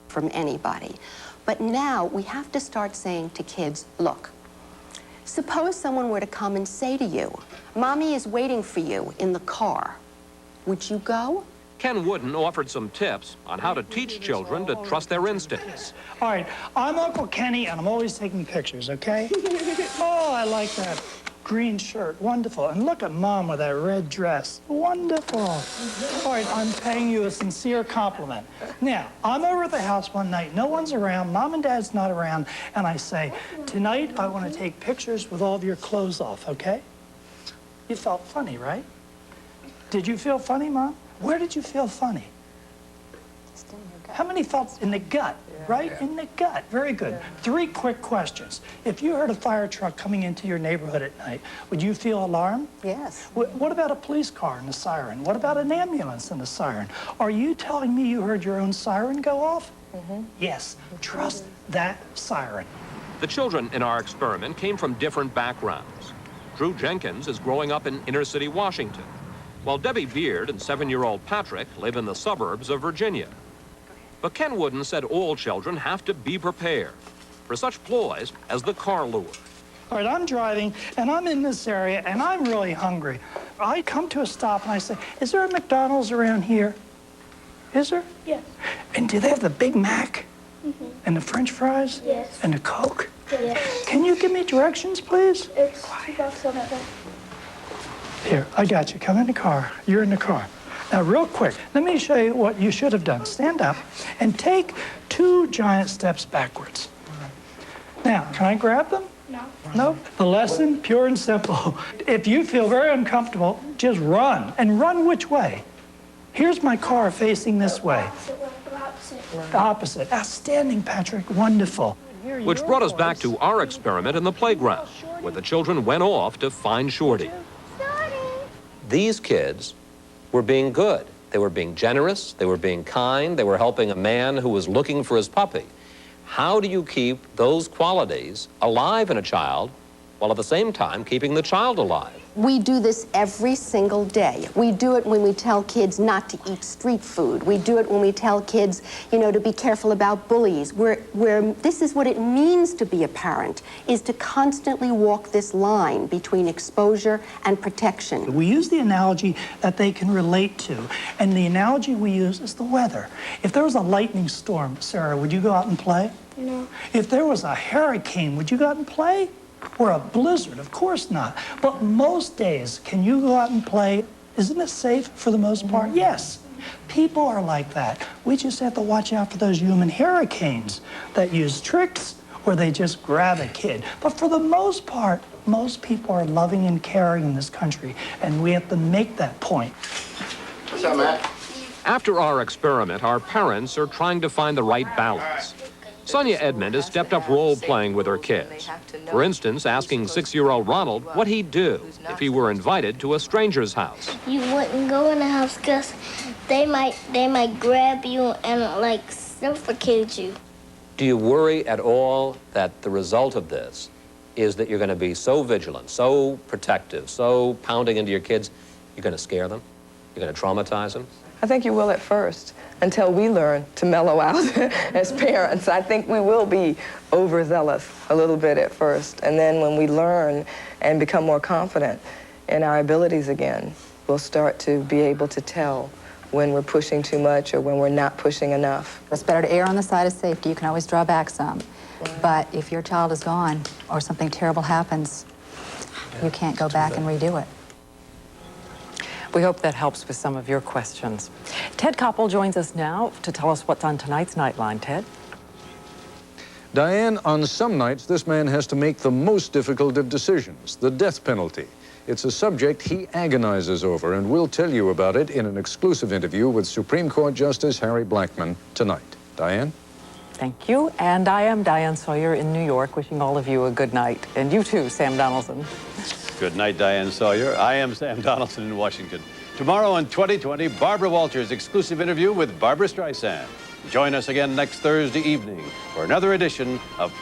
from anybody. But now we have to start saying to kids, look, suppose someone were to come and say to you, Mommy is waiting for you in the car. Would you go? Ken Wooden offered some tips on how to teach children to trust their instincts. All right, I'm Uncle Kenny, and I'm always taking pictures, okay? Oh, I like that green shirt. Wonderful. And look at Mom with that red dress. Wonderful. All right, I'm paying you a sincere compliment. Now, I'm over at the house one night. No one's around. Mom and Dad's not around. And I say, tonight, I want to take pictures with all of your clothes off, okay? You felt funny, right? Did you feel funny, Mom? Where did you feel funny? Just in your gut. How many felt in the gut, right? In the gut. Very good. Yeah. 3 quick questions. If you heard a fire truck coming into your neighborhood at night, would you feel alarmed? Yes. What about a police car and a siren? What about an ambulance and a siren? Are you telling me you heard your own siren go off? Mm-hmm. Yes. Trust that siren. The children in our experiment came from different backgrounds. Drew Jenkins is growing up in inner-city Washington, while Debbie Beard and 7-year-old Patrick live in the suburbs of Virginia. But Ken Wooden said all children have to be prepared for such ploys as the car lure. All right, I'm driving, and I'm in this area, and I'm really hungry. I come to a stop, and I say, is there a McDonald's around here? Is there? Yes. And do they have the Big Mac? Mm-hmm. And the French fries? Yes. And the Coke? Yes. Can you give me directions, please? It's $2 on that. Here, I got you. Come in the car. You're in the car. Now, real quick, let me show you what you should have done. Stand up and take 2 giant steps backwards. Now, can I grab them? No. No? The lesson, pure and simple. If you feel very uncomfortable, just run. And run which way? Here's my car facing this way. The opposite. Outstanding, Patrick. Wonderful. Which brought us back to our experiment in the playground, where the children went off to find Shorty. These kids were being good. They were being generous, they were being kind, they were helping a man who was looking for his puppy. How do you keep those qualities alive in a child while at the same time keeping the child alive? We do this every single day. We do it when we tell kids not to eat street food. We do it when we tell kids, you know, to be careful about bullies. This is what it means to be a parent, is to constantly walk this line between exposure and protection. We use the analogy that they can relate to, and the analogy we use is the weather. If there was a lightning storm, Sarah, would you go out and play? No. If there was a hurricane, would you go out and play? Or a blizzard? Of course not. But most days, can you go out and play? Isn't it safe for the most part? Yes. People are like that. We just have to watch out for those human hurricanes that use tricks or they just grab a kid. But for the most part, most people are loving and caring in this country, and we have to make that point. What's up, Matt? After our experiment, our parents are trying to find the right balance. Sonia Edmond has stepped up role-playing with her kids. For instance, asking 6-year-old Ronald what he'd do if he were invited to a stranger's house. You wouldn't go in the house because they might grab you and like suffocate you. Do you worry at all that the result of this is that you're going to be so vigilant, so protective, so pounding into your kids, you're going to scare them? You're going to traumatize them? I think you will at first, until we learn to mellow out as parents. I think we will be overzealous a little bit at first, and then when we learn and become more confident in our abilities again, we'll start to be able to tell when we're pushing too much or when we're not pushing enough. It's better to err on the side of safety. You can always draw back some. But if your child is gone or something terrible happens, you can't go back and redo it. We hope that helps with some of your questions. Ted Koppel joins us now to tell us what's on tonight's Nightline. Ted? Diane, on some nights, this man has to make the most difficult of decisions, the death penalty. It's a subject he agonizes over, and we'll tell you about it in an exclusive interview with Supreme Court Justice Harry Blackmun tonight. Diane? Thank you. And I am Diane Sawyer in New York, wishing all of you a good night. And you too, Sam Donaldson. Good night, Diane Sawyer. I am Sam Donaldson in Washington. Tomorrow in 2020, Barbara Walters' exclusive interview with Barbra Streisand. Join us again next Thursday evening for another edition of